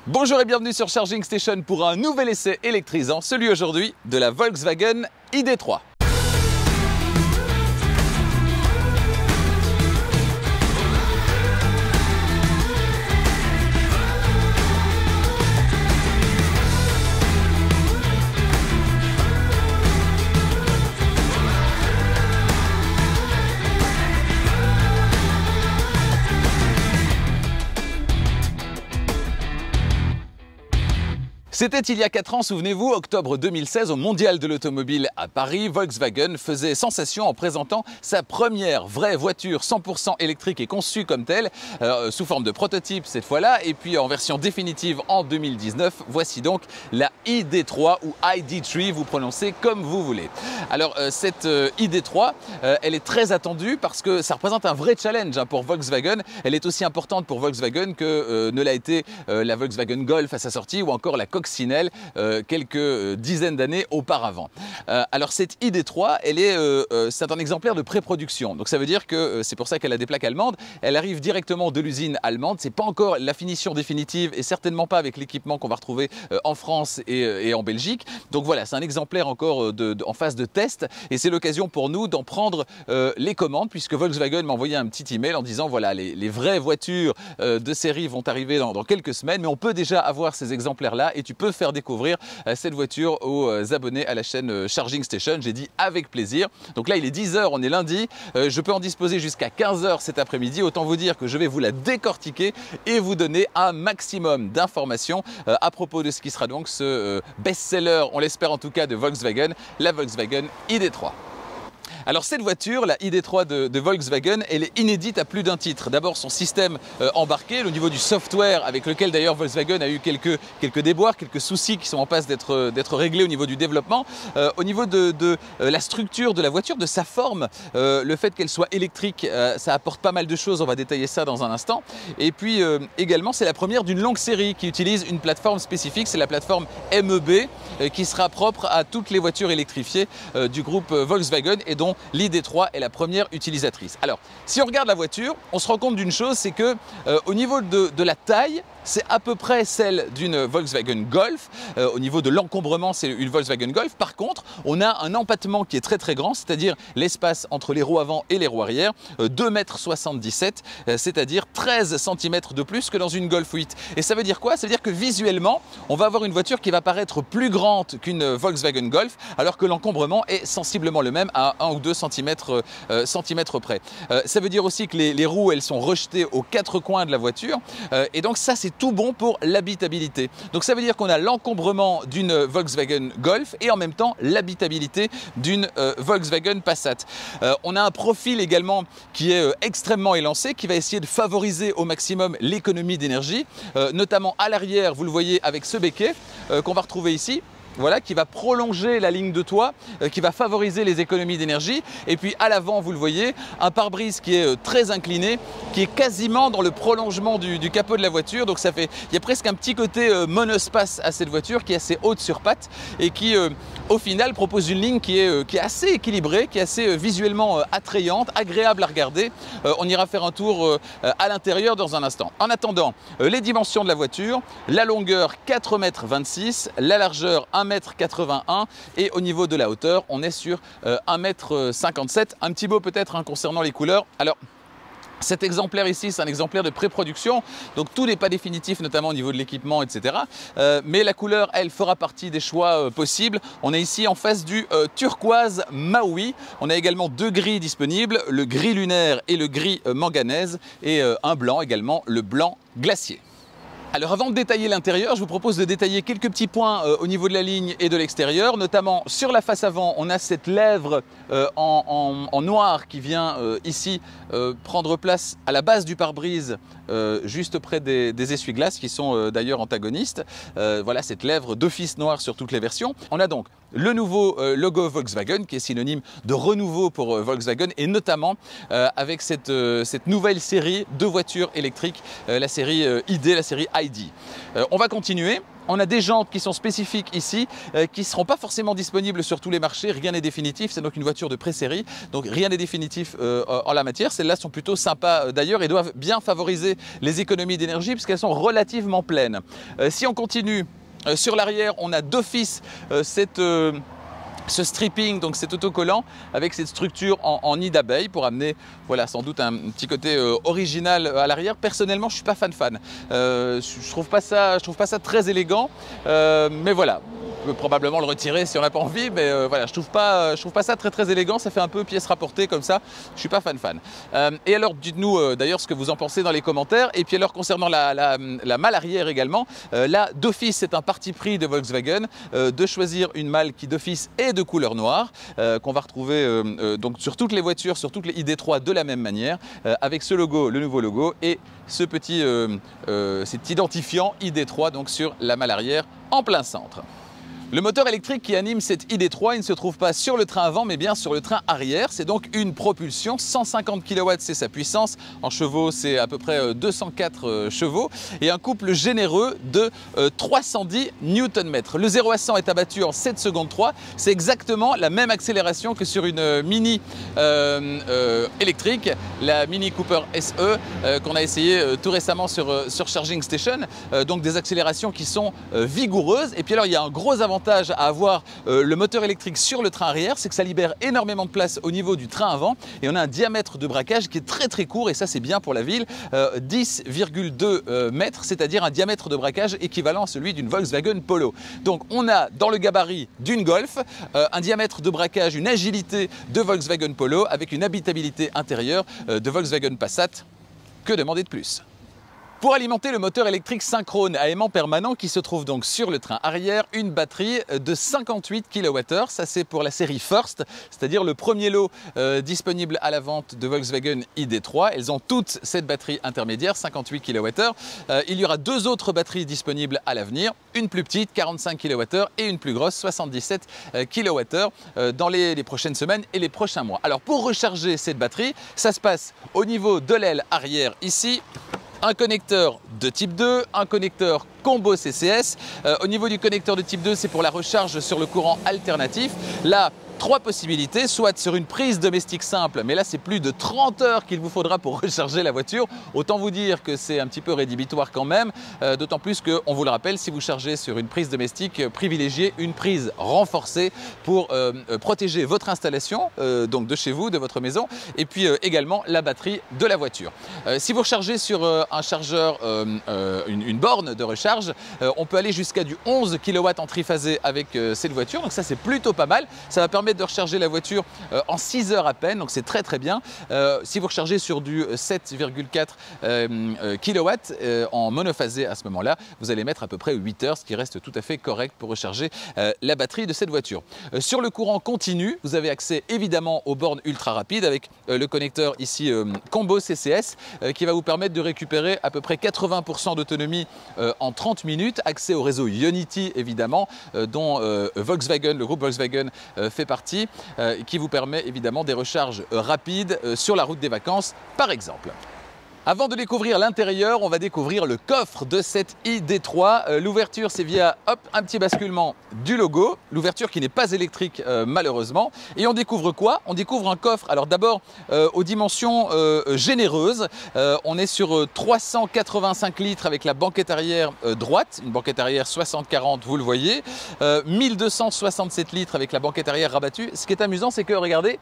Bonjour et bienvenue sur Charging Station pour un nouvel essai électrisant, celui aujourd'hui de la Volkswagen ID.3. C'était il y a 4 ans, souvenez-vous, octobre 2016, au Mondial de l'Automobile à Paris, Volkswagen faisait sensation en présentant sa première vraie voiture 100% électrique et conçue comme telle, sous forme de prototype cette fois-là, et puis en version définitive en 2019. Voici donc la ID.3 ou ID.3, vous prononcez comme vous voulez. Alors cette ID.3, elle est très attendue parce que ça représente un vrai challenge pour Volkswagen. Elle est aussi importante pour Volkswagen que ne l'a été la Volkswagen Golf à sa sortie ou encore la Coccinelle quelques dizaines d'années auparavant. Alors cette ID.3, c'est un exemplaire de pré-production. Donc ça veut dire que c'est pour ça qu'elle a des plaques allemandes. Elle arrive directement de l'usine allemande. C'est pas encore la finition définitive et certainement pas avec l'équipement qu'on va retrouver en France et en Belgique. Donc voilà, c'est un exemplaire encore en phase de test et c'est l'occasion pour nous d'en prendre les commandes puisque Volkswagen m'a envoyé un petit email en disant voilà, les vraies voitures de série vont arriver dans quelques semaines, mais on peut déjà avoir ces exemplaires-là et tu peux faire découvrir cette voiture aux abonnés à la chaîne Charging Station. J'ai dit avec plaisir. Donc là, il est 10 h, on est lundi. Je peux en disposer jusqu'à 15 h cet après-midi. Autant vous dire que je vais vous la décortiquer et vous donner un maximum d'informations à propos de ce qui sera donc ce best-seller, on l'espère en tout cas, de Volkswagen, la Volkswagen ID.3. Alors cette voiture, la ID.3 de Volkswagen, elle est inédite à plus d'un titre. D'abord son système embarqué, au niveau du software avec lequel d'ailleurs Volkswagen a eu quelques déboires, quelques soucis qui sont en passe d'être réglés au niveau du développement. Au niveau de la structure de la voiture, de sa forme, le fait qu'elle soit électrique, ça apporte pas mal de choses, on va détailler ça dans un instant. Et puis également c'est la première d'une longue série qui utilise une plateforme spécifique, c'est la plateforme MEB qui sera propre à toutes les voitures électrifiées du groupe Volkswagen et dont l'ID.3 est la première utilisatrice. Alors, si on regarde la voiture, on se rend compte d'une chose, c'est que au niveau de la taille, c'est à peu près celle d'une Volkswagen Golf. Au niveau de l'encombrement, c'est une Volkswagen Golf. Par contre, on a un empattement qui est très grand, c'est-à-dire l'espace entre les roues avant et les roues arrière, 2,77 m, c'est-à-dire 13 cm de plus que dans une Golf 8. Et ça veut dire quoi? Ça veut dire que visuellement, on va avoir une voiture qui va paraître plus grande qu'une Volkswagen Golf, alors que l'encombrement est sensiblement le même à 1 ou 2 cm près. Ça veut dire aussi que les roues, elles sont rejetées aux 4 coins de la voiture. Et donc ça, c'est tout bon pour l'habitabilité. Donc ça veut dire qu'on a l'encombrement d'une Volkswagen Golf et en même temps l'habitabilité d'une Volkswagen Passat. On a un profil également qui est extrêmement élancé, qui va essayer de favoriser au maximum l'économie d'énergie, notamment à l'arrière, vous le voyez avec ce béquet qu'on va retrouver ici. Voilà, qui va prolonger la ligne de toit, qui va favoriser les économies d'énergie. Et puis à l'avant, vous le voyez, un pare-brise qui est très incliné, qui est quasiment dans le prolongement du capot de la voiture. Donc il y a presque un petit côté monospace à cette voiture qui est assez haute sur pattes et qui au final propose une ligne qui est assez équilibrée, qui est assez visuellement attrayante, agréable à regarder. On ira faire un tour à l'intérieur dans un instant. En attendant, les dimensions de la voiture, la longueur 4,26 m, la largeur 1,81 m et au niveau de la hauteur, on est sur 1,57 m. Un petit mot peut-être concernant les couleurs. Alors, cet exemplaire ici, c'est un exemplaire de pré-production, donc tout n'est pas définitif, notamment au niveau de l'équipement, etc. Mais la couleur, elle, fera partie des choix possibles. On est ici en face du turquoise Maui. On a également 2 gris disponibles, le gris lunaire et le gris manganèse, et un blanc également, le blanc glacier. Alors avant de détailler l'intérieur, je vous propose de détailler quelques petits points au niveau de la ligne et de l'extérieur, notamment sur la face avant, on a cette lèvre en noir qui vient ici prendre place à la base du pare-brise, juste près des essuie-glaces qui sont d'ailleurs antagonistes. Voilà cette lèvre d'office noire sur toutes les versions. On a donc le nouveau logo Volkswagen qui est synonyme de renouveau pour Volkswagen et notamment avec cette nouvelle série de voitures électriques, la série ID, la série ID. On va continuer. On a des jantes qui sont spécifiques ici, qui ne seront pas forcément disponibles sur tous les marchés. Rien n'est définitif, c'est donc une voiture de pré-série. Donc rien n'est définitif en la matière. Celles-là sont plutôt sympas d'ailleurs et doivent bien favoriser les économies d'énergie puisqu'elles sont relativement pleines. Si on continue, sur l'arrière, on a d'office ce stripping, donc cet autocollant avec cette structure en nid d'abeille pour amener, voilà, sans doute un petit côté original à l'arrière. Personnellement, je suis pas fan. Je trouve pas ça très élégant, mais voilà. On peut probablement le retirer si on n'a pas envie, mais voilà, je trouve pas ça très élégant. Ça fait un peu pièce rapportée comme ça. Je suis pas fan. Et alors, dites-nous d'ailleurs ce que vous en pensez dans les commentaires. Et puis alors, concernant la malle arrière également, là d'office c'est un parti pris de Volkswagen de choisir une malle qui d'office est de couleur noire, qu'on va retrouver donc sur toutes les voitures, sur toutes les ID3 de la même manière, avec ce logo, le nouveau logo, et cet identifiant ID3 donc sur la malle arrière en plein centre. Le moteur électrique qui anime cette ID3, il ne se trouve pas sur le train avant, mais bien sur le train arrière. C'est donc une propulsion, 150 kW c'est sa puissance, en chevaux c'est à peu près 204 chevaux, et un couple généreux de 310 Nm. Le 0 à 100 est abattu en 7 secondes 3, c'est exactement la même accélération que sur une Mini électrique, la Mini Cooper SE, qu'on a essayé tout récemment sur Charging Station, donc des accélérations qui sont vigoureuses. Et puis alors il y a un gros avantage à avoir le moteur électrique sur le train arrière, c'est que ça libère énormément de place au niveau du train avant et on a un diamètre de braquage qui est très court, et ça c'est bien pour la ville, 10,2 mètres, c'est-à-dire un diamètre de braquage équivalent à celui d'une Volkswagen Polo. Donc on a dans le gabarit d'une Golf un diamètre de braquage, une agilité de Volkswagen Polo avec une habitabilité intérieure de Volkswagen Passat. Que demander de plus ? Pour alimenter le moteur électrique synchrone à aimant permanent qui se trouve donc sur le train arrière, une batterie de 58 kWh. Ça c'est pour la série First, c'est-à-dire le premier lot disponible à la vente de Volkswagen ID3. Elles ont toutes cette batterie intermédiaire, 58 kWh. Il y aura deux autres batteries disponibles à l'avenir, une plus petite, 45 kWh, et une plus grosse, 77 kWh, dans les prochaines semaines et les prochains mois. Alors pour recharger cette batterie, ça se passe au niveau de l'aile arrière ici. Un connecteur de type 2, un connecteur combo CCS. Au niveau du connecteur de type 2, c'est pour la recharge sur le courant alternatif. Là, trois possibilités, soit sur une prise domestique simple, mais là c'est plus de 30 heures qu'il vous faudra pour recharger la voiture. Autant vous dire que c'est un petit peu rédhibitoire quand même, d'autant plus qu'on vous le rappelle, si vous chargez sur une prise domestique, privilégiez une prise renforcée pour protéger votre installation, donc de chez vous, de votre maison, et puis également la batterie de la voiture. Si vous rechargez sur un chargeur, une borne de recharge, on peut aller jusqu'à du 11 kW en triphasé avec cette voiture, donc ça c'est plutôt pas mal. Ça va permettre de recharger la voiture en 6 heures à peine, donc c'est très bien. Si vous rechargez sur du 7,4 kW en monophasé à ce moment-là, vous allez mettre à peu près 8 heures, ce qui reste tout à fait correct pour recharger la batterie de cette voiture. Sur le courant continu, vous avez accès évidemment aux bornes ultra rapides avec le connecteur ici combo CCS qui va vous permettre de récupérer à peu près 80% d'autonomie en 30 minutes. Accès au réseau Ionity évidemment, dont Volkswagen, le groupe Volkswagen fait partie, qui vous permet évidemment des recharges rapides sur la route des vacances par exemple. Avant de découvrir l'intérieur, on va découvrir le coffre de cette ID3. L'ouverture, c'est via un petit basculement du logo. L'ouverture qui n'est pas électrique malheureusement. Et on découvre quoi? On découvre un coffre. Alors d'abord aux dimensions généreuses. On est sur 385 litres avec la banquette arrière droite. Une banquette arrière 60-40, vous le voyez. 1267 litres avec la banquette arrière rabattue. Ce qui est amusant, c'est que regardez,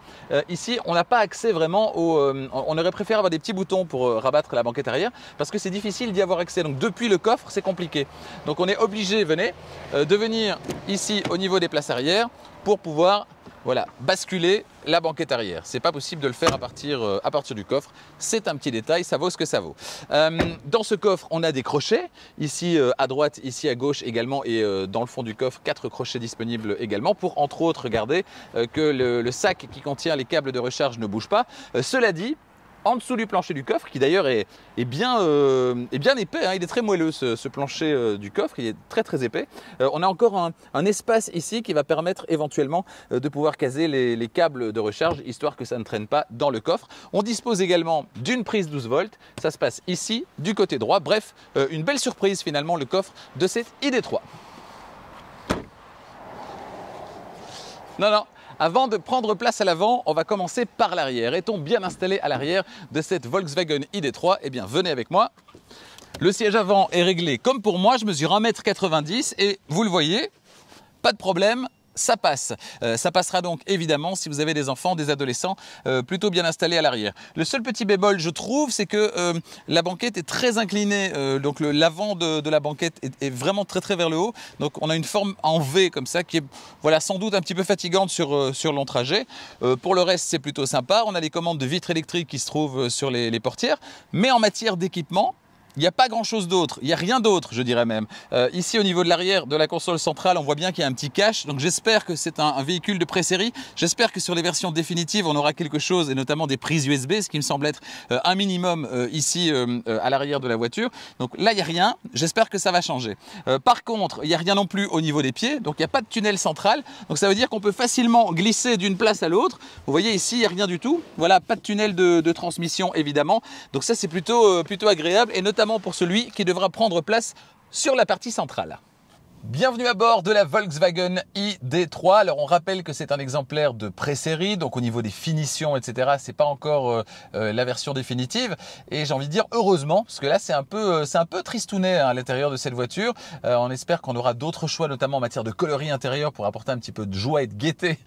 ici, on n'a pas accès vraiment au... on aurait préféré avoir des petits boutons pour rabattre la banquette arrière parce que c'est difficile d'y avoir accès. Donc depuis le coffre, c'est compliqué. Donc on est obligé, venez, de venir ici au niveau des places arrière pour pouvoir basculer la banquette arrière. C'est pas possible de le faire à partir du coffre. C'est un petit détail, ça vaut ce que ça vaut. Dans ce coffre, on a des crochets. Ici à droite, ici à gauche également, et dans le fond du coffre, 4 crochets disponibles également pour, entre autres, regarder que le sac qui contient les câbles de recharge ne bouge pas. Cela dit, en dessous du plancher du coffre, qui d'ailleurs est bien épais, hein. Il est très moelleux ce plancher du coffre, il est très épais. On a encore un espace ici qui va permettre éventuellement de pouvoir caser les câbles de recharge, histoire que ça ne traîne pas dans le coffre. On dispose également d'une prise 12 volts, ça se passe ici, du côté droit. Bref, une belle surprise finalement, le coffre de cette ID3. Non. Avant de prendre place à l'avant, on va commencer par l'arrière. Est-on bien installé à l'arrière de cette Volkswagen ID3? Eh bien, venez avec moi. Le siège avant est réglé comme pour moi. Je mesure 1,90 m et vous le voyez, pas de problème. Ça passe. Ça passera donc évidemment si vous avez des enfants, des adolescents plutôt bien installés à l'arrière. Le seul petit bémol, je trouve, c'est que la banquette est très inclinée. Donc l'avant de la banquette est vraiment très vers le haut. Donc on a une forme en V comme ça qui est voilà, sans doute un petit peu fatigante sur long trajet. Pour le reste, c'est plutôt sympa. On a les commandes de vitres électriques qui se trouvent sur les portières. Mais en matière d'équipement, il n'y a pas grand chose d'autre, il n'y a rien d'autre, je dirais même. Ici au niveau de l'arrière de la console centrale, on voit bien qu'il y a un petit cache, donc j'espère que c'est un véhicule de pré-série. J'espère que sur les versions définitives on aura quelque chose, et notamment des prises USB, ce qui me semble être un minimum ici à l'arrière de la voiture. Donc là il n'y a rien, j'espère que ça va changer. Par contre, il n'y a rien non plus au niveau des pieds, donc il n'y a pas de tunnel central, donc ça veut dire qu'on peut facilement glisser d'une place à l'autre. Vous voyez ici il n'y a rien du tout, voilà, pas de tunnel de transmission évidemment, donc ça c'est plutôt agréable, et notamment pour celui qui devra prendre place sur la partie centrale. Bienvenue à bord de la Volkswagen ID3. Alors on rappelle que c'est un exemplaire de pré-série, donc au niveau des finitions, etc., c'est pas encore la version définitive. Et j'ai envie de dire heureusement, parce que là c'est un peu tristounet hein, à l'intérieur de cette voiture. On espère qu'on aura d'autres choix, notamment en matière de coloris intérieur, pour apporter un petit peu de joie et de gaieté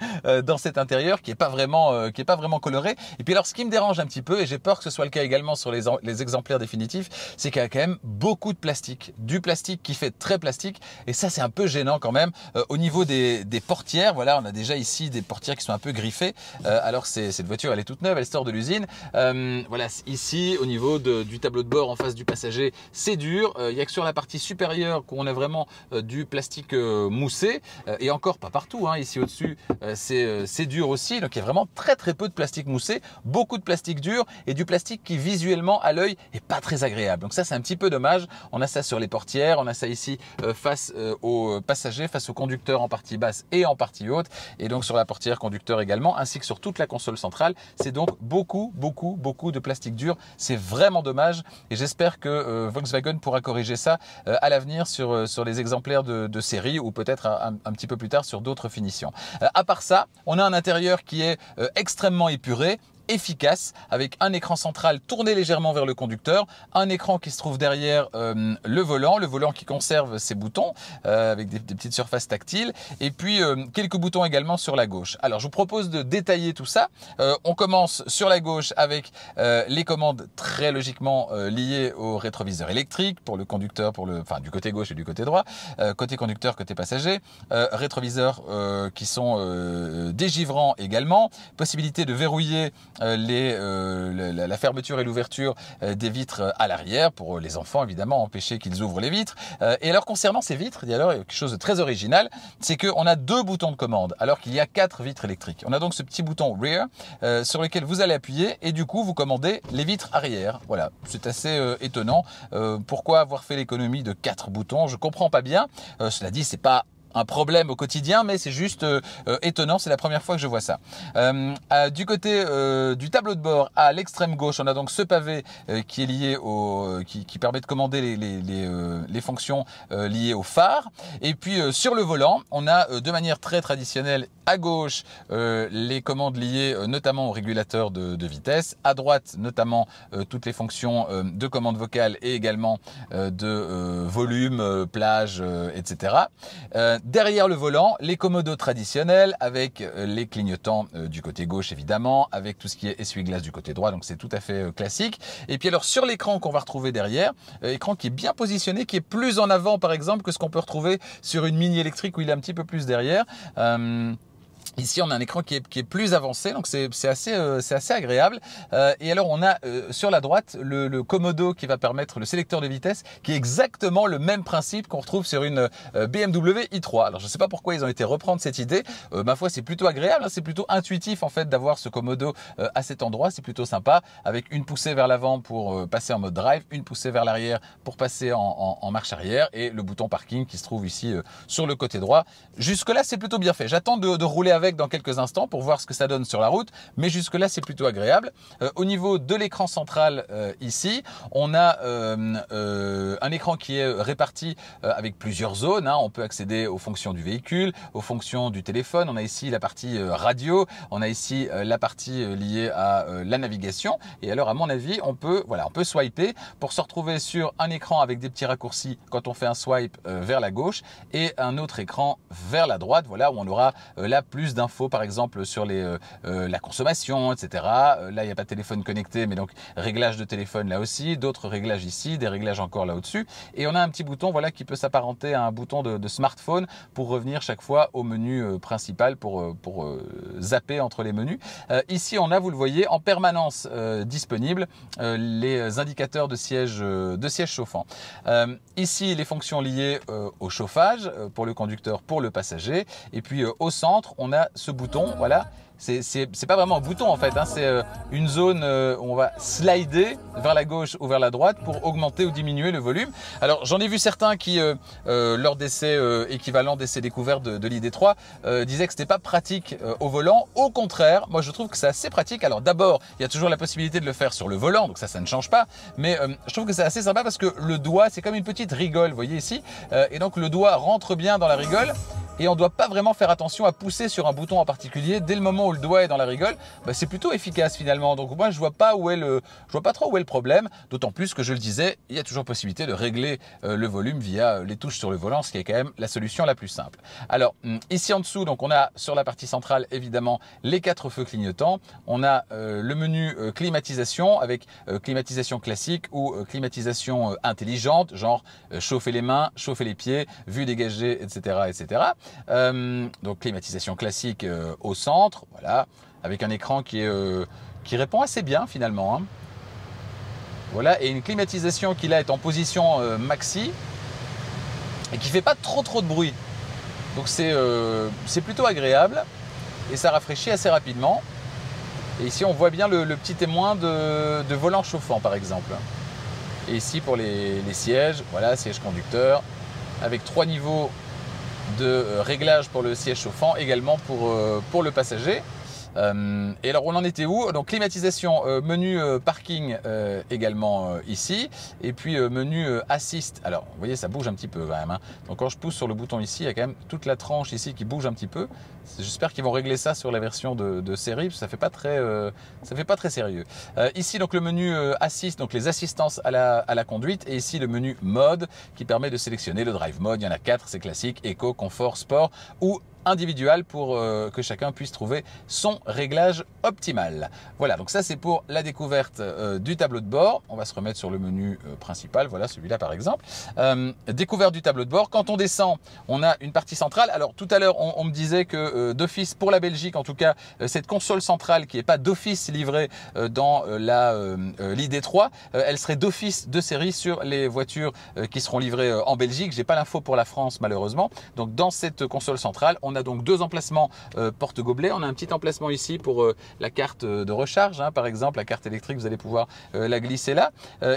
dans cet intérieur qui est pas vraiment coloré. Et puis alors ce qui me dérange un petit peu, et j'ai peur que ce soit le cas également sur les exemplaires définitifs, c'est qu'il y a quand même beaucoup de plastique, du plastique qui fait très plastique, et ça c'est un peu gênant quand même. Au niveau des portières, voilà, on a déjà ici des portières qui sont un peu griffées, alors cette voiture elle est toute neuve, elle sort de l'usine. Voilà, ici au niveau du tableau de bord en face du passager, c'est dur. Il n'y a que sur la partie supérieure qu'on a vraiment du plastique moussé, et encore pas partout, hein. Ici au-dessus c'est dur aussi, donc il y a vraiment très peu de plastique moussé, beaucoup de plastique dur et du plastique qui visuellement à l'œil est pas très agréable. Donc ça c'est un petit peu dommage. On a ça sur les portières, on a ça ici face aux passagers, face au conducteur en partie basse et en partie haute, et donc sur la portière conducteur également, ainsi que sur toute la console centrale. C'est donc beaucoup de plastique dur. C'est vraiment dommage, et j'espère que Volkswagen pourra corriger ça à l'avenir sur les exemplaires de série, ou peut-être un petit peu plus tard sur d'autres finitions. À part ça, on a un intérieur qui est extrêmement épuré, efficace, avec un écran central tourné légèrement vers le conducteur, un écran qui se trouve derrière le volant qui conserve ses boutons avec des petites surfaces tactiles, et puis quelques boutons également sur la gauche. Alors je vous propose de détailler tout ça. On commence sur la gauche avec les commandes très logiquement liées au rétroviseur électrique pour le conducteur, du côté gauche et du côté droit, côté conducteur, côté passager, rétroviseurs qui sont dégivrants également, possibilité de verrouiller la fermeture et l'ouverture des vitres à l'arrière pour les enfants, évidemment, empêcher qu'ils ouvrent les vitres. Et alors concernant ces vitres, il y a alors quelque chose de très original, c'est qu'on a 2 boutons de commande alors qu'il y a 4 vitres électriques. On a donc ce petit bouton Rear sur lequel vous allez appuyer, et du coup vous commandez les vitres arrière. Voilà, c'est assez étonnant. Pourquoi avoir fait l'économie de 4 boutons? Je comprends pas bien. Cela dit, c'est pas un problème au quotidien, mais c'est juste étonnant, c'est la première fois que je vois ça. Du côté du tableau de bord, à l'extrême gauche, on a donc ce pavé qui est lié qui permet de commander les fonctions liées au phare. Et puis sur le volant, on a de manière très traditionnelle à gauche les commandes liées notamment au régulateur de vitesse, à droite notamment toutes les fonctions de commande vocale et également de volume, plage, etc. Derrière le volant, les commodos traditionnels avec les clignotants du côté gauche évidemment, avec tout ce qui est essuie-glace du côté droit, donc c'est tout à fait classique. Et puis alors sur l'écran qu'on va retrouver derrière, écran qui est bien positionné, qui est plus en avant par exemple que ce qu'on peut retrouver sur une Mini électrique où il est un petit peu plus derrière. Ici, on a un écran qui est plus avancé, donc c'est assez agréable. Et alors, on a sur la droite le Komodo qui va permettre le sélecteur de vitesse, qui est exactement le même principe qu'on retrouve sur une BMW i3. Alors, je ne sais pas pourquoi ils ont été reprendre cette idée. Ma foi, c'est plutôt agréable, hein, c'est plutôt intuitif en fait d'avoir ce Komodo à cet endroit. C'est plutôt sympa, avec une poussée vers l'avant pour passer en mode drive, une poussée vers l'arrière pour passer en marche arrière, et le bouton parking qui se trouve ici sur le côté droit. Jusque-là, c'est plutôt bien fait. J'attends de rouler avec dans quelques instants pour voir ce que ça donne sur la route, mais jusque là c'est plutôt agréable. Au niveau de l'écran central ici, on a un écran qui est réparti avec plusieurs zones, hein. On peut accéder aux fonctions du véhicule, aux fonctions du téléphone. On a ici la partie radio, on a ici la partie liée à la navigation, et alors à mon avis on peut swiper pour se retrouver sur un écran avec des petits raccourcis quand on fait un swipe vers la gauche, et un autre écran vers la droite, voilà, où on aura là plus d'infos, par exemple sur la consommation, etc. Là, il n'y a pas de téléphone connecté, mais donc réglage de téléphone là aussi, d'autres réglages ici, des réglages encore là au-dessus. Et on a un petit bouton, voilà, qui peut s'apparenter à un bouton de smartphone pour revenir chaque fois au menu principal, pour zapper entre les menus. Ici, on a, vous le voyez, en permanence disponible les indicateurs de siège chauffant. Ici, les fonctions liées au chauffage pour le conducteur, pour le passager. Et puis au centre, on a ce bouton, voilà. C'est pas vraiment un bouton en fait, hein, c'est une zone où on va slider vers la gauche ou vers la droite pour augmenter ou diminuer le volume. Alors j'en ai vu certains qui, lors d'essais équivalents d'essais découverts de l'ID3, disaient que c'était pas pratique au volant. Au contraire, moi je trouve que c'est assez pratique. Alors d'abord, il y a toujours la possibilité de le faire sur le volant, donc ça ne change pas. Mais je trouve que c'est assez sympa parce que le doigt, c'est comme une petite rigole, vous voyez ici. Et donc le doigt rentre bien dans la rigole. Et on ne doit pas vraiment faire attention à pousser sur un bouton en particulier. Dès le moment où le doigt est dans la rigole, bah c'est plutôt efficace finalement. Donc moi je vois pas trop où est le problème. D'autant plus que je le disais, il y a toujours possibilité de régler le volume via les touches sur le volant, ce qui est quand même la solution la plus simple. Alors ici en dessous, donc on a sur la partie centrale évidemment les 4 feux clignotants. On a le menu climatisation avec climatisation classique ou climatisation intelligente, genre chauffer les mains, chauffer les pieds, vue dégagée, etc., etc. Donc climatisation classique au centre, voilà, avec un écran qui répond assez bien finalement, hein. Voilà, et une climatisation qui là est en position maxi et qui fait pas trop de bruit. Donc c'est plutôt agréable et ça rafraîchit assez rapidement. Et ici on voit bien le petit témoin de volant chauffant par exemple. Et ici pour les sièges, voilà, siège conducteur avec 3 niveaux de réglage pour le siège chauffant, également pour le passager. Et alors on en était où? Donc climatisation, menu parking également ici, et puis menu assist. Alors vous voyez, ça bouge un petit peu quand même, hein. Donc quand je pousse sur le bouton ici, il y a quand même toute la tranche ici qui bouge un petit peu. J'espère qu'ils vont régler ça sur la version de série, parce que ça fait pas très sérieux. Ici donc le menu assist, donc les assistances à la conduite, et ici le menu mode qui permet de sélectionner le drive mode. Il y en a 4, c'est classique: éco, confort, sport ou individuel, pour que chacun puisse trouver son réglage optimal. Voilà, donc ça c'est pour la découverte du tableau de bord. On va se remettre sur le menu principal, voilà celui-là par exemple. Découverte du tableau de bord. Quand on descend, on a une partie centrale. Alors tout à l'heure on me disait que d'office pour la Belgique, en tout cas cette console centrale qui n'est pas d'office livrée dans l'ID3, elle serait d'office de série sur les voitures qui seront livrées en Belgique. J'ai pas l'info pour la France malheureusement. Donc dans cette console centrale, on a donc 2 emplacements porte-gobelets. On a un petit emplacement ici pour la carte de recharge, hein, par exemple la carte électrique, vous allez pouvoir la glisser là.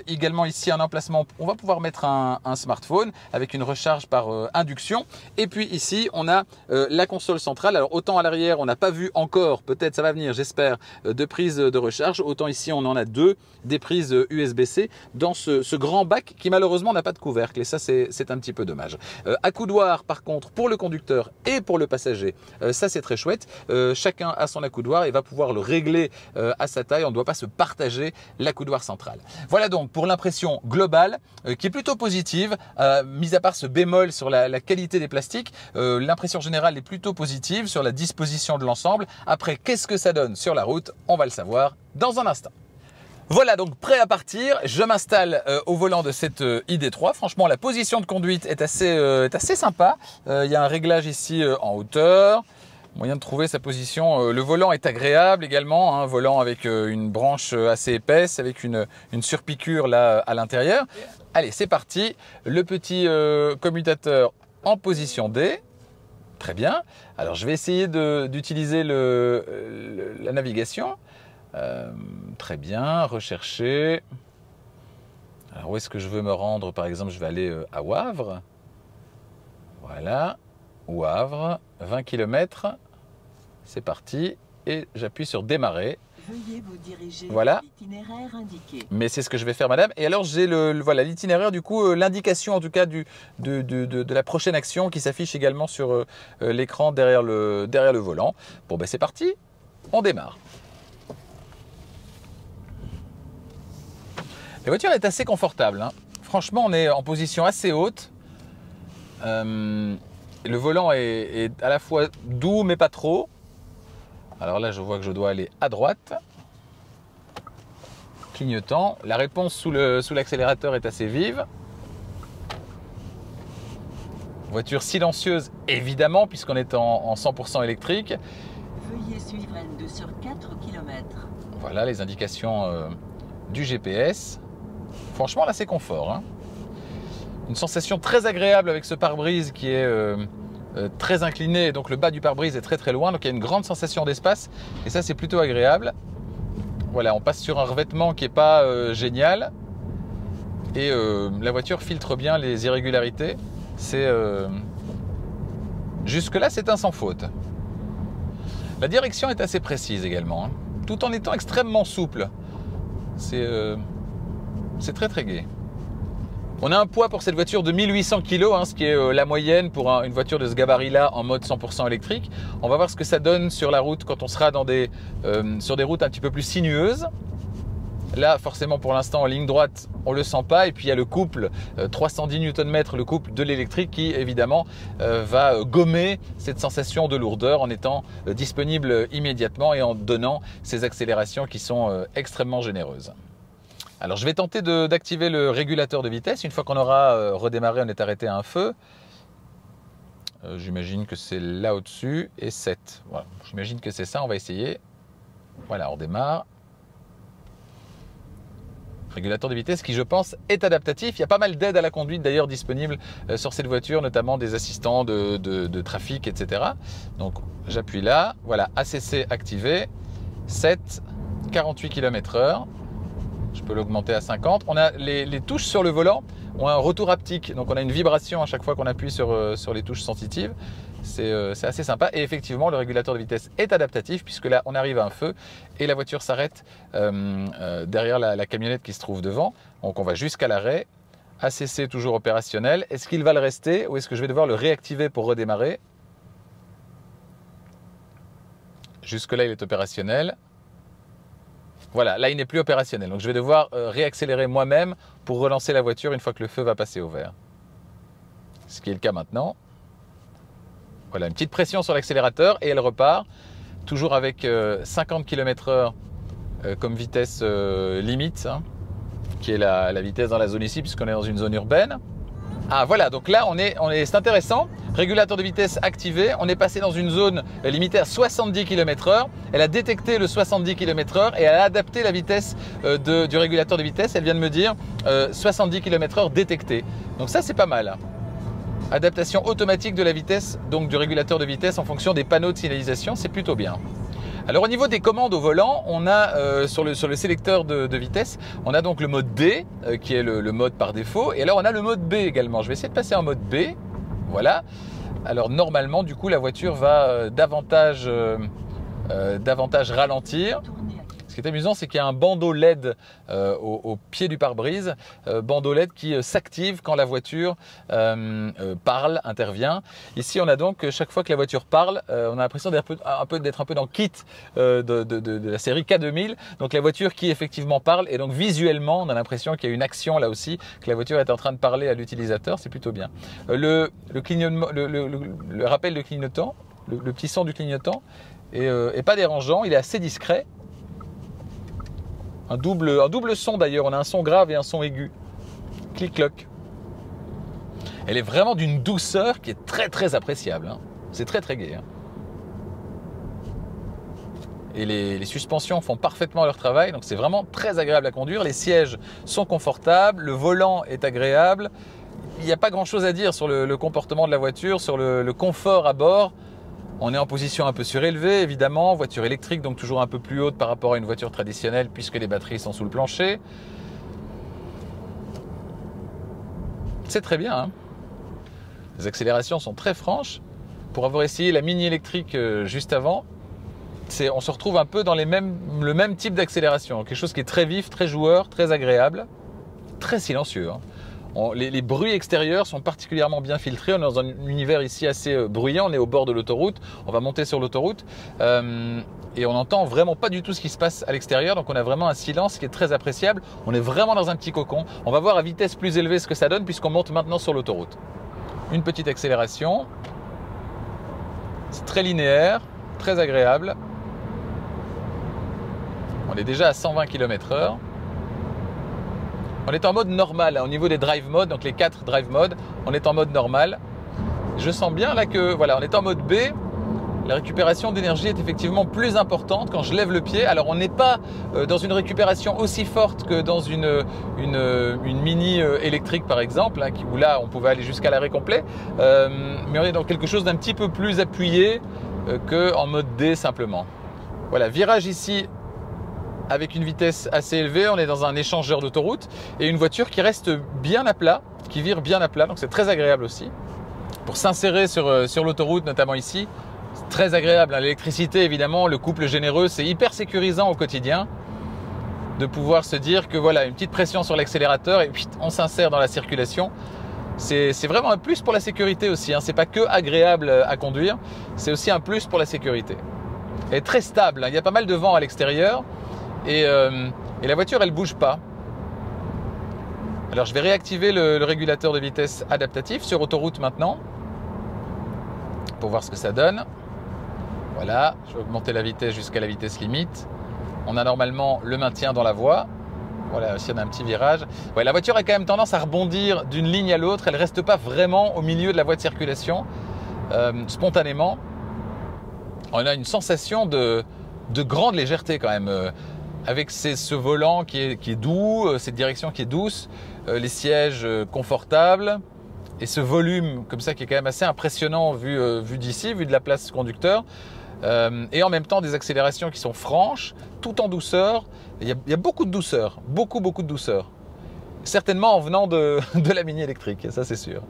Également ici un emplacement, on va pouvoir mettre un smartphone avec une recharge par induction. Et puis ici on a la console centrale. Alors autant à l'arrière on n'a pas vu encore, peut-être ça va venir j'espère, de prise de recharge, autant ici on en a 2, des prises USB-C dans ce grand bac qui malheureusement n'a pas de couvercle, et ça c'est un petit peu dommage. Accoudoir par contre pour le conducteur et pour le passager, ça c'est très chouette. Chacun a son accoudoir et va pouvoir le régler à sa taille. On ne doit pas se partager l'accoudoir central. Voilà donc pour l'impression globale qui est plutôt positive, mis à part ce bémol sur la qualité des plastiques. L'impression générale est plutôt positive sur la disposition de l'ensemble. Après, qu'est-ce que ça donne sur la route? On va le savoir dans un instant. Voilà, donc prêt à partir, je m'installe au volant de cette ID3. Franchement, la position de conduite est assez sympa. Il y a un réglage ici en hauteur. Moyen de trouver sa position. Le volant est agréable également, un volant avec une branche assez épaisse, avec une surpiqûre là à l'intérieur. Allez, c'est parti. Le petit commutateur en position D. Très bien. Alors, je vais essayer d'utiliser la navigation. Très bien. Rechercher. Alors, où est-ce que je veux me rendre? Par exemple, je vais aller à Wavre. Voilà. Wavre. 20 km. C'est parti. Et j'appuie sur démarrer. Veuillez vous diriger voilà. vers l'itinéraire indiqué. Mais c'est ce que je vais faire, madame. Et alors, j'ai voilà, l'itinéraire, du coup, l'indication en tout cas de la prochaine action qui s'affiche également sur l'écran derrière le volant. Bon, ben c'est parti. On démarre. La voiture est assez confortable, hein. Franchement, on est en position assez haute. Le volant est à la fois doux, mais pas trop. Alors là, je vois que je dois aller à droite. Clignotant. La réponse sous l'accélérateur est assez vive. Voiture silencieuse, évidemment, puisqu'on est en 100% électrique. Veuillez suivre N2 sur 4 km. Voilà les indications du GPS. Franchement, là, c'est confort, hein. Une sensation très agréable avec ce pare-brise qui est très incliné, donc le bas du pare-brise est très très loin, donc il y a une grande sensation d'espace et ça c'est plutôt agréable. Voilà, on passe sur un revêtement qui n'est pas génial et la voiture filtre bien les irrégularités. Jusque-là, c'est un sans faute. La direction est assez précise également, hein, tout en étant extrêmement souple. C'est très très gai. On a un poids pour cette voiture de 1800 kg, hein, ce qui est la moyenne pour une voiture de ce gabarit-là en mode 100% électrique. On va voir ce que ça donne sur la route quand on sera sur des routes un petit peu plus sinueuses. Là, forcément, pour l'instant, en ligne droite, on ne le sent pas. Et puis, il y a le couple 310 Nm, le couple de l'électrique qui, évidemment, va gommer cette sensation de lourdeur en étant disponible immédiatement et en donnant ces accélérations qui sont extrêmement généreuses. Alors, je vais tenter d'activer le régulateur de vitesse. Une fois qu'on aura redémarré, on est arrêté à un feu. J'imagine que c'est là au-dessus et 7. Voilà, j'imagine que c'est ça. On va essayer. Voilà, on démarre. Régulateur de vitesse qui, je pense, est adaptatif. Il y a pas mal d'aides à la conduite d'ailleurs disponibles sur cette voiture, notamment des assistants de trafic, etc. Donc, j'appuie là. Voilà, ACC activé. 7, 48 km/h. Je peux l'augmenter à 50. On a les touches sur le volant ont un retour haptique. Donc on a une vibration à chaque fois qu'on appuie sur les touches sensitives. C'est assez sympa. Et effectivement, le régulateur de vitesse est adaptatif puisque là, on arrive à un feu et la voiture s'arrête derrière la camionnette qui se trouve devant. Donc on va jusqu'à l'arrêt. ACC toujours opérationnel. Est-ce qu'il va le rester ou est-ce que je vais devoir le réactiver pour redémarrer? Jusque-là, il est opérationnel. Voilà, là il n'est plus opérationnel, donc je vais devoir réaccélérer moi-même pour relancer la voiture une fois que le feu va passer au vert. Ce qui est le cas maintenant. Voilà, une petite pression sur l'accélérateur et elle repart, toujours avec 50 km/h comme vitesse limite, hein, qui est la vitesse dans la zone ici puisqu'on est dans une zone urbaine. Ah voilà, donc là c'est intéressant, régulateur de vitesse activé, on est passé dans une zone limitée à 70 km/h, elle a détecté le 70 km/h et elle a adapté la vitesse du régulateur de vitesse, elle vient de me dire 70 km/h détecté, donc ça c'est pas mal. Adaptation automatique de la vitesse, donc du régulateur de vitesse en fonction des panneaux de signalisation, c'est plutôt bien. Alors au niveau des commandes au volant, on a sur le sélecteur de vitesse, on a donc le mode D qui est le mode par défaut. Et alors on a le mode B également. Je vais essayer de passer en mode B. Voilà. Alors normalement, du coup, la voiture va davantage ralentir. Ce qui est amusant, c'est qu'il y a un bandeau LED au pied du pare-brise, bandeau LED qui s'active quand la voiture parle, intervient. Ici, on a donc, chaque fois que la voiture parle, on a l'impression d'être un peu dans Kit de la série K2000. Donc la voiture qui effectivement parle et donc visuellement, on a l'impression qu'il y a une action là aussi, que la voiture est en train de parler à l'utilisateur, c'est plutôt bien. Le rappel de clignotant, le petit son du clignotant est pas dérangeant, il est assez discret. Un double son d'ailleurs, on a un son grave et un son aigu. Clic-cloc. Elle est vraiment d'une douceur qui est très très appréciable, hein. C'est très très gai, hein. et les suspensions font parfaitement leur travail, donc c'est vraiment très agréable à conduire. Les sièges sont confortables, le volant est agréable. Il n'y a pas grand chose à dire sur le comportement de la voiture, sur le confort à bord. On est en position un peu surélevée évidemment, voiture électrique donc toujours un peu plus haute par rapport à une voiture traditionnelle puisque les batteries sont sous le plancher. C'est très bien, hein. Les accélérations sont très franches. Pour avoir essayé la Mini électrique juste avant, on se retrouve un peu dans le même type d'accélération. Quelque chose qui est très vif, très joueur, très agréable, très silencieux, hein. Les bruits extérieurs sont particulièrement bien filtrés. On est dans un univers ici assez bruyant. On est au bord de l'autoroute. On va monter sur l'autoroute et on n'entend vraiment pas du tout ce qui se passe à l'extérieur. Donc on a vraiment un silence qui est très appréciable. On est vraiment dans un petit cocon. On va voir à vitesse plus élevée ce que ça donne puisqu'on monte maintenant sur l'autoroute. Une petite accélération. C'est très linéaire, très agréable. On est déjà à 120 km/h. On est en mode normal, hein, au niveau des drive modes, donc les 4 drive modes, on est en mode normal. Je sens bien là que, voilà, on est en mode B. La récupération d'énergie est effectivement plus importante quand je lève le pied. Alors on n'est pas dans une récupération aussi forte que dans une Mini électrique par exemple, hein, où là on pouvait aller jusqu'à l'arrêt complet. Mais on est dans quelque chose d'un petit peu plus appuyé qu'en mode D simplement. Voilà, virage ici avec une vitesse assez élevée, on est dans un échangeur d'autoroute et une voiture qui reste bien à plat, qui vire bien à plat, donc c'est très agréable aussi. Pour s'insérer sur l'autoroute, notamment ici, c'est très agréable. L'électricité, évidemment, le couple généreux, c'est hyper sécurisant au quotidien de pouvoir se dire que voilà, une petite pression sur l'accélérateur et puis on s'insère dans la circulation. C'est vraiment un plus pour la sécurité aussi, hein. C'est pas que agréable à conduire, c'est aussi un plus pour la sécurité. Elle est très stable, hein. Il y a pas mal de vent à l'extérieur. Et la voiture, elle bouge pas. Alors je vais réactiver le régulateur de vitesse adaptatif sur autoroute maintenant pour voir ce que ça donne. Voilà, je vais augmenter la vitesse jusqu'à la vitesse limite. On a normalement le maintien dans la voie. Voilà, ici on a un petit virage. Ouais, la voiture a quand même tendance à rebondir d'une ligne à l'autre. Elle ne reste pas vraiment au milieu de la voie de circulation spontanément. On a une sensation de grande légèreté quand même. Avec ce volant qui est doux, cette direction qui est douce, les sièges confortables et ce volume comme ça qui est quand même assez impressionnant vu d'ici, vu de la place conducteur. Et en même temps des accélérations qui sont franches, tout en douceur. Il y a beaucoup de douceur, beaucoup de douceur. Certainement en venant de la Mini électrique, ça c'est sûr.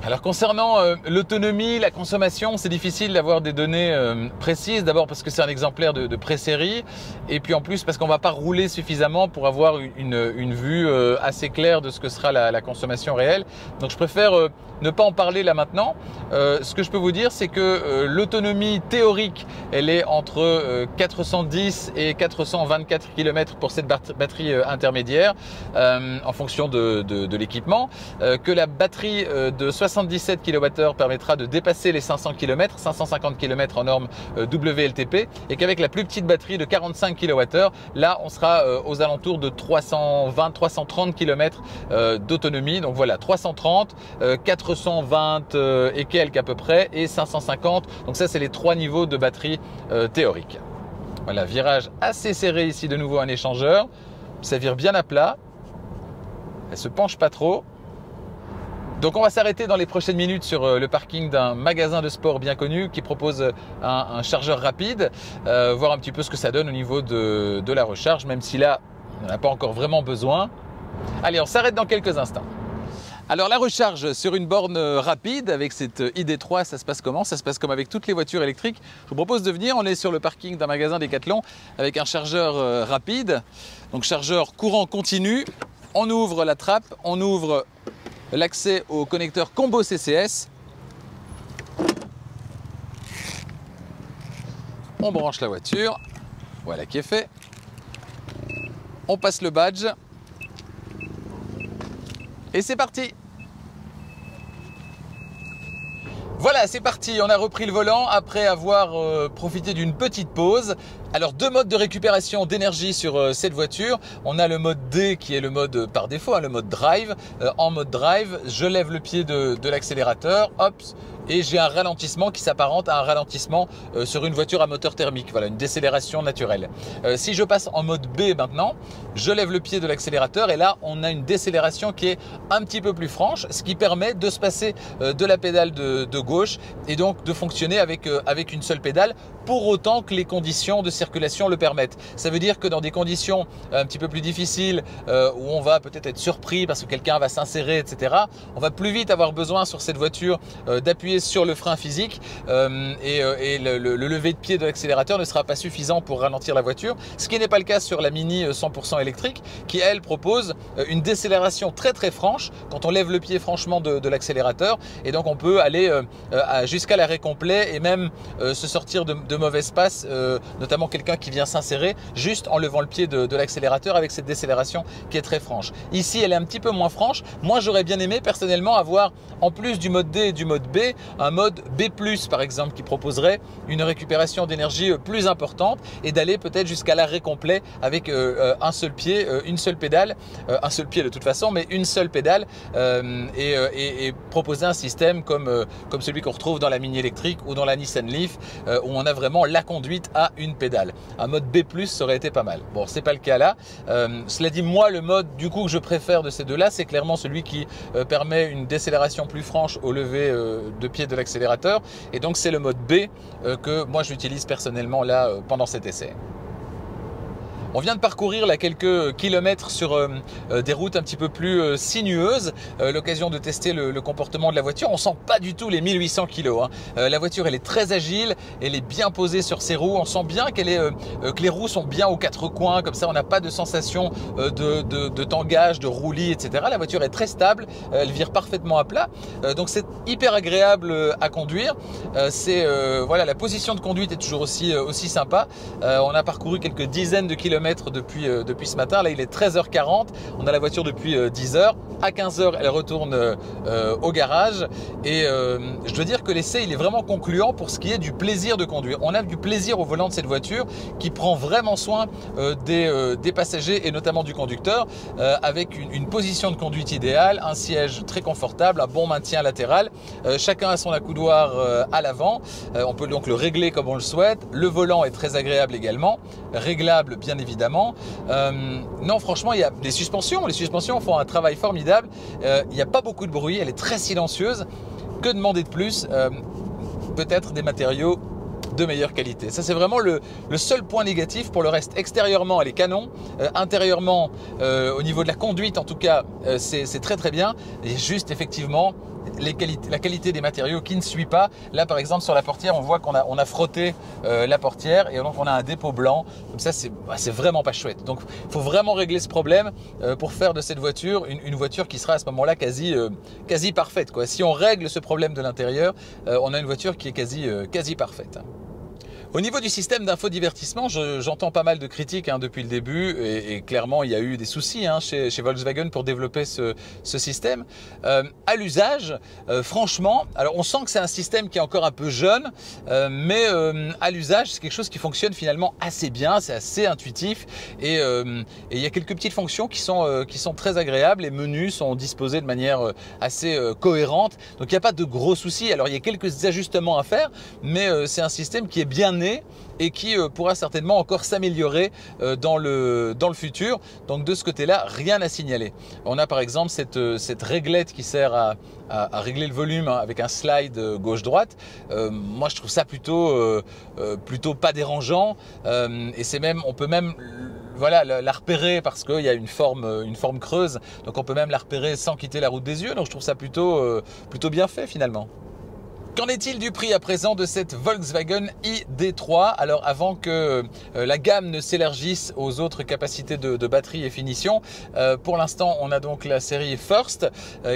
Alors concernant l'autonomie, la consommation, c'est difficile d'avoir des données précises. D'abord parce que c'est un exemplaire de pré-série et puis en plus parce qu'on ne va pas rouler suffisamment pour avoir une vue assez claire de ce que sera la consommation réelle. Donc je préfère ne pas en parler là maintenant. Ce que je peux vous dire, c'est que l'autonomie théorique, elle est entre 410 et 424 km pour cette batterie intermédiaire en fonction de l'équipement. Que la batterie de 77 kWh permettra de dépasser les 500 km, 550 km en norme WLTP et qu'avec la plus petite batterie de 45 kWh, là on sera aux alentours de 320-330 km d'autonomie. Donc voilà, 330, 420 et quelques à peu près et 550. Donc ça c'est les 3 niveaux de batterie théorique. Voilà, virage assez serré ici, de nouveau un échangeur. Ça vire bien à plat. Elle se penche pas trop. Donc on va s'arrêter dans les prochaines minutes sur le parking d'un magasin de sport bien connu qui propose un chargeur rapide, voir un petit peu ce que ça donne au niveau de la recharge, même si là on n'en a pas encore vraiment besoin. Allez, on s'arrête dans quelques instants. Alors la recharge sur une borne rapide avec cette ID.3, ça se passe comment? Ça se passe comme avec toutes les voitures électriques. Je vous propose de venir, on est sur le parking d'un magasin Decathlon avec un chargeur rapide, donc chargeur courant continu. On ouvre la trappe, on ouvre l'accès au connecteur combo CCS. On branche la voiture, voilà qui est fait. On passe le badge. Et c'est parti! Voilà, c'est parti, on a repris le volant après avoir profité d'une petite pause. Alors 2 modes de récupération d'énergie sur cette voiture. On a le mode D qui est le mode par défaut, hein, le mode drive. En mode drive, je lève le pied de l'accélérateur, hop, et j'ai un ralentissement qui s'apparente à un ralentissement sur une voiture à moteur thermique, voilà, une décélération naturelle. Si je passe en mode B maintenant, je lève le pied de l'accélérateur et là on a une décélération qui est un petit peu plus franche, ce qui permet de se passer de la pédale de gauche et donc de fonctionner avec une seule pédale, pour autant que les conditions de circulation le permettent. Ça veut dire que dans des conditions un petit peu plus difficiles, où on va peut-être être surpris parce que quelqu'un va s'insérer, etc., on va plus vite avoir besoin sur cette voiture d'appuyer sur le frein physique et le lever de pied de l'accélérateur ne sera pas suffisant pour ralentir la voiture, ce qui n'est pas le cas sur la Mini 100% électrique qui elle propose une décélération très très franche quand on lève le pied franchement de l'accélérateur, et donc on peut aller jusqu'à l'arrêt complet et même se sortir de mauvaises passes, notamment quelqu'un qui vient s'insérer juste en levant le pied de l'accélérateur avec cette décélération qui est très franche. Ici elle est un petit peu moins franche. Moi j'aurais bien aimé personnellement avoir, en plus du mode D et du mode B, un mode B+, par exemple, qui proposerait une récupération d'énergie plus importante et d'aller peut-être jusqu'à l'arrêt complet avec un seul pied, une seule pédale, un seul pied de toute façon, mais une seule pédale, et proposer un système comme celui qu'on retrouve dans la Mini électrique ou dans la Nissan Leaf, où on a vraiment la conduite à une pédale. Un mode B+, ça aurait été pas mal. Bon, c'est pas le cas là. Cela dit, moi, le mode du coup que je préfère de ces deux-là, c'est clairement celui qui permet une décélération plus franche au lever de pied de l'accélérateur, et donc c'est le mode B que moi j'utilise personnellement là pendant cet essai. On vient de parcourir là quelques kilomètres sur des routes un petit peu plus sinueuses, l'occasion de tester le comportement de la voiture. On sent pas du tout les 1800 kg. Hein. La voiture elle est très agile, elle est bien posée sur ses roues. On sent bien que les roues sont bien aux quatre coins, comme ça on n'a pas de sensation de tangage, de roulis, etc. La voiture est très stable, elle vire parfaitement à plat, donc c'est hyper agréable à conduire. Voilà, la position de conduite est toujours aussi sympa. On a parcouru quelques dizaines de kilomètres depuis ce matin. Là il est 13h40, on a la voiture depuis 10h. À 15h elle retourne au garage, et je dois dire que l'essai il est vraiment concluant pour ce qui est du plaisir de conduire. On a du plaisir au volant de cette voiture qui prend vraiment soin des passagers et notamment du conducteur, avec une position de conduite idéale, un siège très confortable, un bon maintien latéral, chacun a son accoudoir à l'avant, on peut donc le régler comme on le souhaite. Le volant est très agréable également, réglable bien évidemment. Non, franchement, il y a les suspensions font un travail formidable. Il n'y a pas beaucoup de bruit, elle est très silencieuse. Que demander de plus? Peut-être des matériaux de meilleure qualité. Ça c'est vraiment le seul point négatif. Pour le reste, extérieurement elle est canon, intérieurement au niveau de la conduite en tout cas c'est très très bien, et juste effectivement la qualité des matériaux qui ne suit pas. Là par exemple sur la portière on voit qu'on a frotté la portière, et donc on a un dépôt blanc, comme ça c'est vraiment pas chouette. Donc il faut vraiment régler ce problème pour faire de cette voiture une voiture qui sera à ce moment là quasi parfaite quoi. Si on règle ce problème de l'intérieur, on a une voiture qui est quasi parfaite. Au niveau du système d'infodivertissement, j'entends pas mal de critiques depuis le début, et clairement il y a eu des soucis chez Volkswagen pour développer ce système. À l'usage, franchement, alors on sent que c'est un système qui est encore un peu jeune, mais à l'usage c'est quelque chose qui fonctionne finalement assez bien, c'est assez intuitif, et il y a quelques petites fonctions qui sont très agréables. Les menus sont disposés de manière assez cohérente, donc il n'y a pas de gros soucis. Alors il y a quelques ajustements à faire, mais c'est un système qui est bien né et qui pourra certainement encore s'améliorer dans le futur. Donc de ce côté-là, rien à signaler. On a par exemple cette réglette qui sert à régler le volume avec un slide gauche-droite. Moi je trouve ça plutôt pas dérangeant, et c'est même, on peut même voilà, la repérer parce qu'il y a une forme creuse, donc on peut même la repérer sans quitter la route des yeux. Donc je trouve ça plutôt bien fait finalement. Qu'en est-il du prix à présent de cette Volkswagen ID.3? Alors avant que la gamme ne s'élargisse aux autres capacités de batterie et finition, pour l'instant on a donc la série First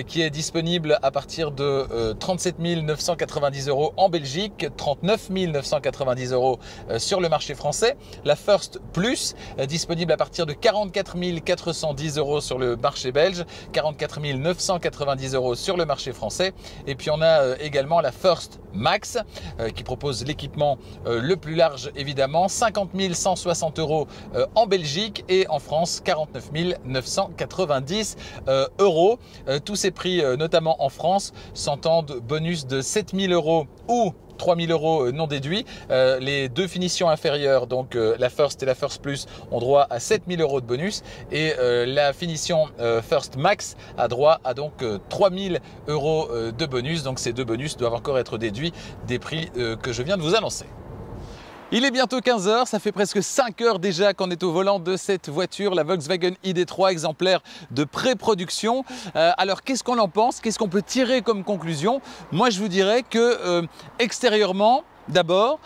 qui est disponible à partir de 37 990 € en Belgique, 39 990 € sur le marché français. La First Plus disponible à partir de 44 410 € sur le marché belge, 44 990 € sur le marché français. Et puis on a également la First First Max qui propose l'équipement le plus large évidemment, 50 160 € en Belgique et en France 49 990 €. Tous ces prix, notamment en France, s'entendent bonus de 7 000 € ou 3 000 € non déduits. Les deux finitions inférieures, donc la First et la First Plus, ont droit à 7 000 € de bonus et la finition First Max a droit à donc 3 000 € de bonus. Donc ces deux bonus doivent encore être déduits des prix que je viens de vous annoncer. Il est bientôt 15 h, ça fait presque 5 heures déjà qu'on est au volant de cette voiture, la Volkswagen ID.3 exemplaire de pré-production. Alors qu'est-ce qu'on en pense? Qu'est-ce qu'on peut tirer comme conclusion? Moi je vous dirais que extérieurement, d'abord,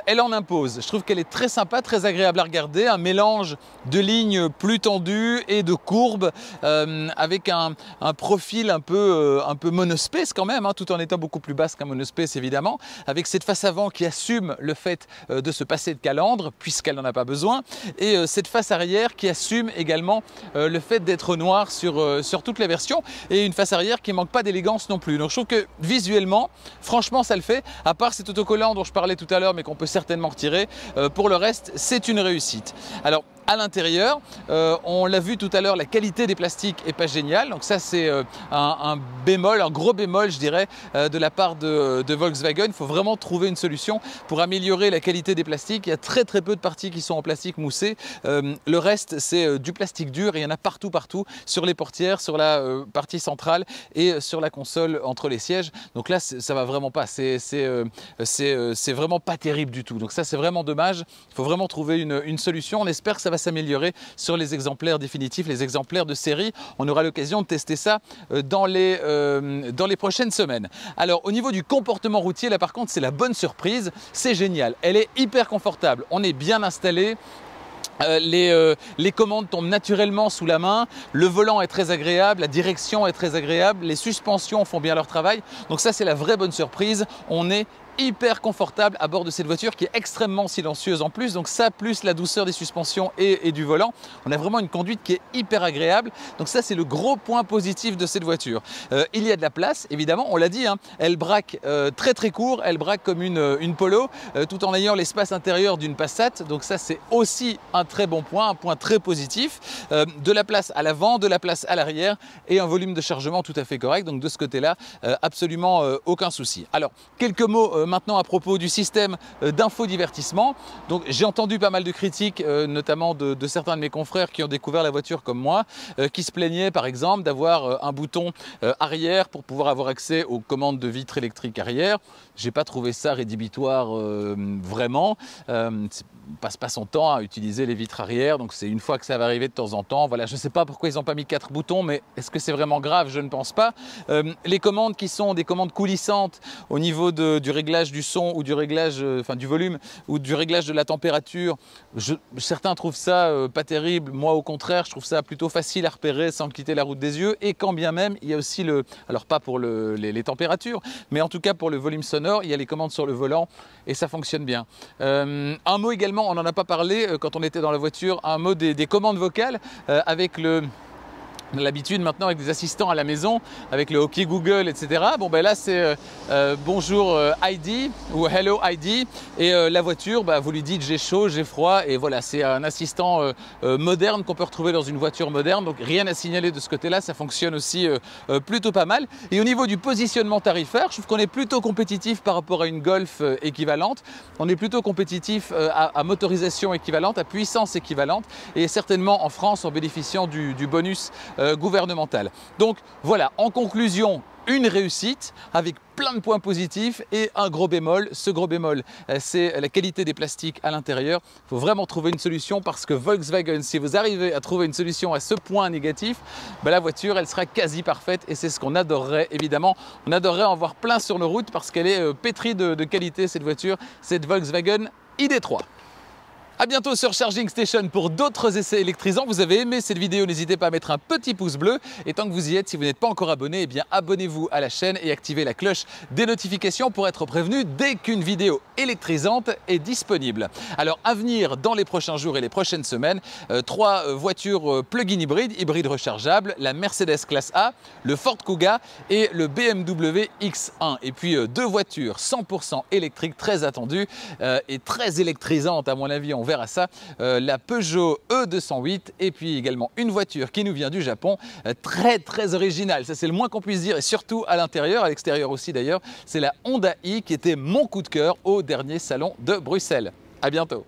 elle en impose. Je trouve qu'elle est très sympa, très agréable à regarder, un mélange de lignes plus tendues et de courbes avec un profil un peu monospace quand même, hein, tout en étant beaucoup plus basse qu'un monospace évidemment, avec cette face avant qui assume le fait de se passer de calandre puisqu'elle n'en a pas besoin, et cette face arrière qui assume également le fait d'être noire sur toute la version, et une face arrière qui ne manque pas d'élégance non plus. Donc je trouve que visuellement, franchement ça le fait, à part cet autocollant dont je parlais tout à l'heure mais qu'on peut certainement retirer. Pour le reste, c'est une réussite. Alors, à l'intérieur, on l'a vu tout à l'heure, la qualité des plastiques n'est pas géniale. Donc ça, c'est un bémol, un gros bémol, je dirais, de la part de Volkswagen. Il faut vraiment trouver une solution pour améliorer la qualité des plastiques. Il y a très peu de parties qui sont en plastique moussé. Le reste, c'est du plastique dur et il y en a partout, sur les portières, sur la partie centrale et sur la console entre les sièges. Donc là, ça va vraiment pas. C'est vraiment pas terrible du tout. Donc ça, c'est vraiment dommage. Il faut vraiment trouver une solution. On espère que ça va s'améliorer sur les exemplaires définitifs, les exemplaires de série. On aura l'occasion de tester ça dans les prochaines semaines. Alors au niveau du comportement routier, là par contre c'est la bonne surprise, c'est génial. Elle est hyper confortable, on est bien installé. Les commandes tombent naturellement sous la main, le volant est très agréable, la direction est très agréable, les suspensions font bien leur travail. Donc ça c'est la vraie bonne surprise, on est hyper confortable à bord de cette voiture qui est extrêmement silencieuse en plus. Donc ça, plus la douceur des suspensions et du volant, on a vraiment une conduite qui est hyper agréable. Donc ça, c'est le gros point positif de cette voiture. Il y a de la place, évidemment, on l'a dit, hein, elle braque très court, elle braque comme une Polo, tout en ayant l'espace intérieur d'une Passat. Donc ça, c'est aussi un très bon point, un point très positif. De la place à l'avant, de la place à l'arrière et un volume de chargement tout à fait correct. Donc de ce côté-là, absolument aucun souci. Alors, quelques mots maintenant à propos du système d'infodivertissement. Donc j'ai entendu pas mal de critiques, notamment de certains de mes confrères qui ont découvert la voiture comme moi, qui se plaignaient par exemple d'avoir un bouton arrière pour pouvoir avoir accès aux commandes de vitres électriques arrière. J'ai pas trouvé ça rédhibitoire vraiment. Passe pas son temps à utiliser les vitres arrière, donc c'est une fois que ça va arriver de temps en temps. Voilà, je ne sais pas pourquoi ils n'ont pas mis 4 boutons, mais est-ce que c'est vraiment grave? Je ne pense pas. Les commandes qui sont des commandes coulissantes au niveau du réglage du son ou du réglage du volume ou du réglage de la température, certains trouvent ça pas terrible. Moi au contraire, je trouve ça plutôt facile à repérer sans quitter la route des yeux. Et quand bien même, il y a aussi alors pas pour les températures, mais en tout cas pour le volume sonore, il y a les commandes sur le volant et ça fonctionne bien. Un mot également, on n'en a pas parlé quand on était dans la voiture, un mot des commandes vocales avec l'habitude maintenant avec des assistants à la maison, avec le OK Google, etc. Bon ben là c'est bonjour ID ou hello ID, et la voiture, vous lui dites j'ai chaud, j'ai froid, et voilà, c'est un assistant moderne qu'on peut retrouver dans une voiture moderne, donc rien à signaler de ce côté-là, ça fonctionne aussi plutôt pas mal. Et au niveau du positionnement tarifaire, je trouve qu'on est plutôt compétitif par rapport à une Golf équivalente, on est plutôt compétitif à motorisation équivalente, à puissance équivalente, et certainement en France en bénéficiant du bonus gouvernemental. Donc voilà, en conclusion, une réussite avec plein de points positifs et un gros bémol. Ce gros bémol, c'est la qualité des plastiques à l'intérieur. Il faut vraiment trouver une solution parce que Volkswagen, si vous arrivez à trouver une solution à ce point négatif, la voiture, elle sera quasi parfaite et c'est ce qu'on adorerait évidemment. On adorerait en voir plein sur nos routes parce qu'elle est pétrie de qualité, cette voiture, cette Volkswagen ID.3. A bientôt sur Charging Station pour d'autres essais électrisants. Vous avez aimé cette vidéo, n'hésitez pas à mettre un petit pouce bleu. Et tant que vous y êtes, si vous n'êtes pas encore abonné, eh bien abonnez-vous à la chaîne et activez la cloche des notifications pour être prévenu dès qu'une vidéo électrisante est disponible. Alors à venir dans les prochains jours et les prochaines semaines, 3 voitures plug-in hybrides rechargeables, la Mercedes Classe A, le Ford Kuga et le BMW X1. Et puis 2 voitures 100% électriques très attendues et très électrisantes à mon avis. On verra ça, la Peugeot E208 et puis également une voiture qui nous vient du Japon, très originale, ça c'est le moins qu'on puisse dire, et surtout à l'intérieur, à l'extérieur aussi d'ailleurs, c'est la Honda i qui était mon coup de cœur au dernier salon de Bruxelles. À bientôt.